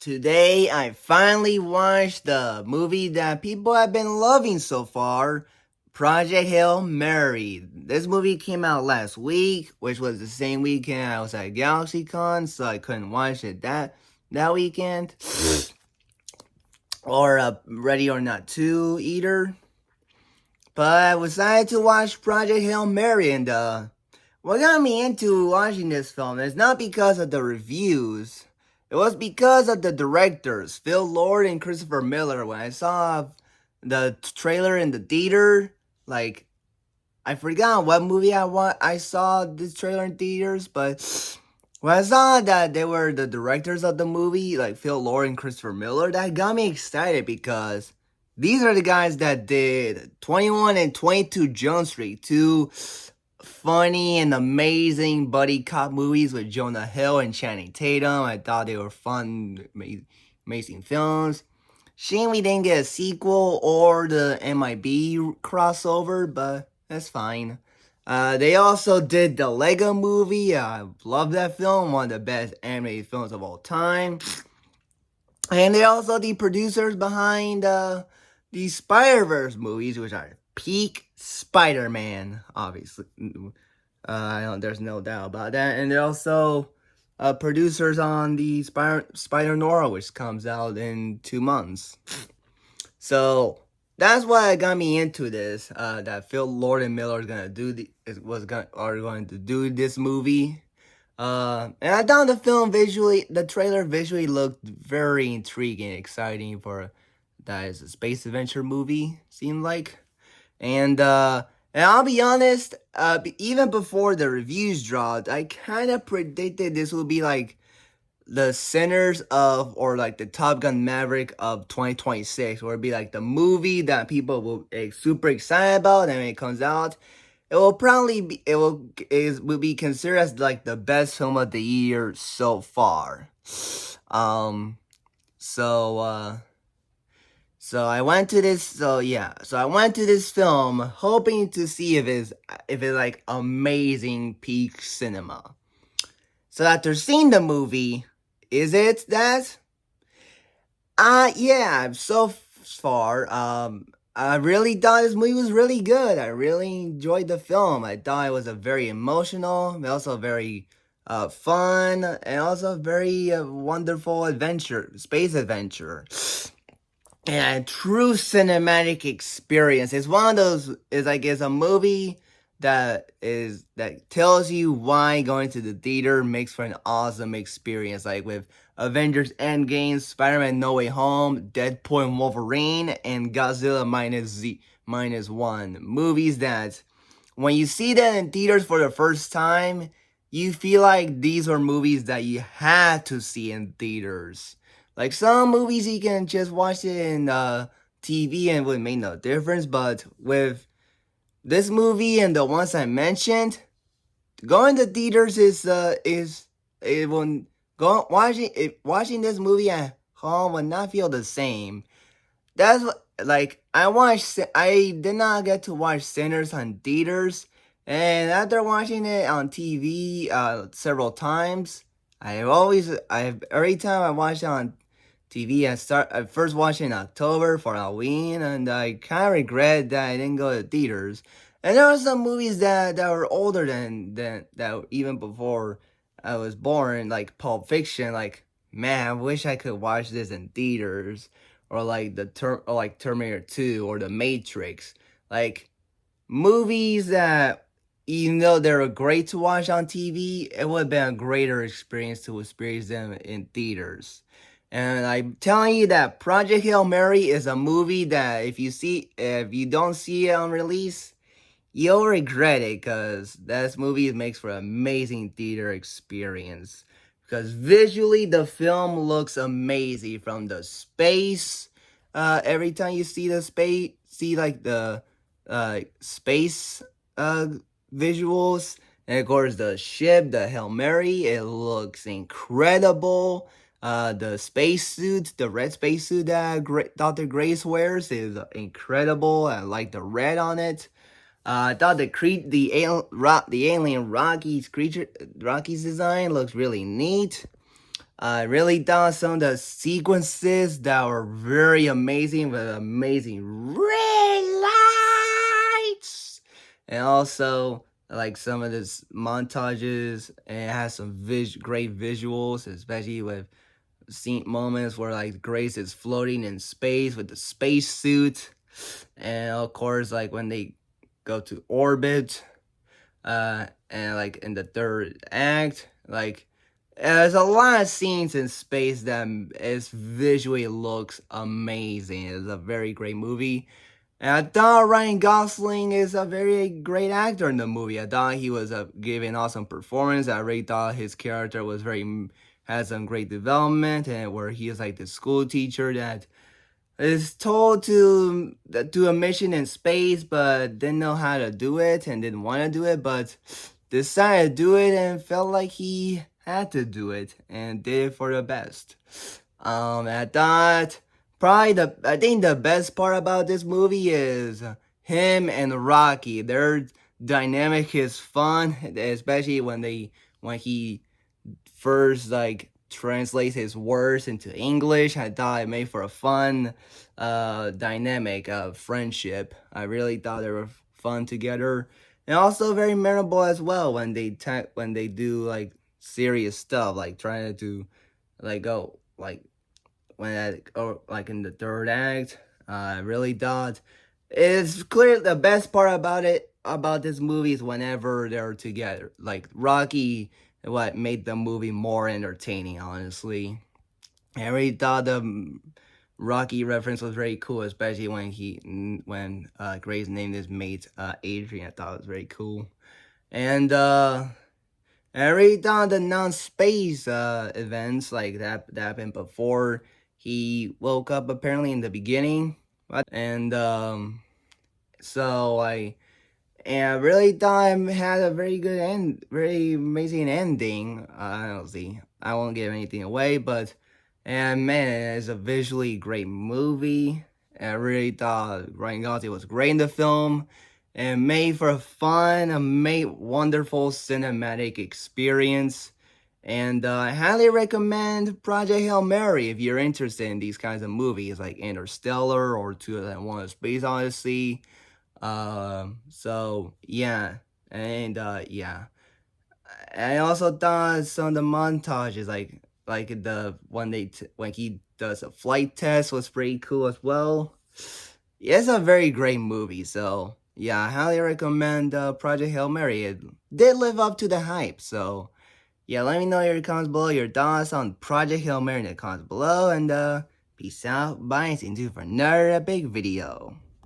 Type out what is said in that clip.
Today, I finally watched the movie that people have been loving so far, Project Hail Mary. This movie came out last week, which was the same weekend I was at GalaxyCon, so I couldn't watch it that weekend. Or Ready or Not 2 either. But I decided to watch Project Hail Mary, and what got me into watching this film is not because of the reviews. It was because of the directors, Phil Lord and Christopher Miller. When I saw the trailer in the theater, like I forgot what movie I saw this trailer in theaters, but when I saw that they were the directors of the movie, like Phil Lord and Christopher Miller, that got me excited because these are the guys that did 21 and 22 Jump Street, two funny and amazing buddy cop movies with Jonah Hill and Channing Tatum. I thought they were fun, amazing films. Shame we didn't get a sequel or the MIB crossover, but that's fine. They also did the Lego movie. I love that film, one of the best animated films of all time. And they're also the producers behind the Spider-Verse movies, which are peak Spider-Man, obviously. There's no doubt about that. And they're also producers on the Spider-Nora, which comes out in 2 months. So that's what got me into this. That Phil Lord and Miller are going to do this movie. And I thought the trailer visually looked very intriguing, exciting for that is a space adventure movie. Seemed like, and I'll be honest, even before the reviews dropped, I kind of predicted this would be like the centers of, or like the Top Gun Maverick of 2026, where it'd be like the movie that people will be super excited about, and when it comes out, it will probably be will be considered as like the best film of the year so far. Um, so so I went to this. So I went to this film hoping to see if it's like amazing peak cinema. So after seeing the movie, is it that? Yeah, so far, I really thought this movie was really good. I really enjoyed the film. I thought it was a very emotional, but also very fun, and also very wonderful space adventure. And a true cinematic experience. It's one of those, it's a movie that tells you why going to the theater makes for an awesome experience. Like with Avengers Endgame, Spider-Man No Way Home, Deadpool and Wolverine, and Godzilla minus one. Movies that when you see them in theaters for the first time, you feel like these are movies that you had to see in theaters. Like some movies you can just watch it in TV and it would make no difference, but with this movie and the ones I mentioned, going to theaters is it will go watching this movie at home would not feel the same. That's what, like I did not get to watch Sinners on theaters, and after watching it on TV several times, every time I watch it on TV, I first watched it in October for Halloween, and I kind of regret that I didn't go to theaters. And there were some movies that were older than that even before I was born, like Pulp Fiction. Like, man, I wish I could watch this in theaters, or like Terminator 2 or The Matrix. Like movies that, even though they were great to watch on TV, it would have been a greater experience to experience them in theaters. And I'm telling you that Project Hail Mary is a movie that if you don't see it on release, you'll regret it, because this movie makes for an amazing theater experience. Because visually, the film looks amazing from the space. Every time you see like the space visuals, and of course the ship, the Hail Mary, it looks incredible. The spacesuit, the red spacesuit that Dr. Grace wears is incredible. I like the red on it. I thought the alien Rocky's design looks really neat. I really thought some of the sequences that were very amazing with amazing red lights. And also like some of this montages, and it has some great visuals, especially with scene moments where like Grace is floating in space with the space suit. And of course like when they go to orbit, and like in the third act, like there's a lot of scenes in space that is visually looks amazing. It's a very great movie. And I thought Ryan Gosling is a very great actor in the movie. I thought he was giving an awesome performance. I really thought his character was had some great development, and where he is like the school teacher that is told to do a mission in space, but didn't know how to do it and didn't want to do it, but decided to do it and felt like he had to do it and did it for the best. I thought probably I think the best part about this movie is him and Rocky. Their dynamic is fun, especially when he first like translates his words into English. I thought it made for a fun dynamic of friendship. I really thought they were fun together, and also very memorable as well when when they do like serious stuff, like trying to like go like when or like in the third act. I really thought it's clear the best part about this movie is whenever they're together. Like Rocky, what made the movie more entertaining, honestly. I really thought the Rocky reference was very cool, especially when Gray's named his mate Adrian. I thought it was very cool. And I really thought the non-space events like that happened before he woke up apparently in the beginning. And so I really thought it had a very good very amazing ending. Honestly, I won't give anything away, but and man, it's a visually great movie. I really thought Ryan Gosling was great in the film, and made for a fun, wonderful cinematic experience. And I highly recommend Project Hail Mary if you're interested in these kinds of movies like Interstellar or 2001: A Space Odyssey. So yeah, and yeah, I also thought some of the montages, like the when he does a flight test, was pretty cool as well. Yeah, it's a very great movie. So yeah, I highly recommend Project Hail Mary. It did live up to the hype. So yeah, let me know your comments below, your thoughts on Project Hail Mary in the comments below, and peace out, bye, and see you for another big video.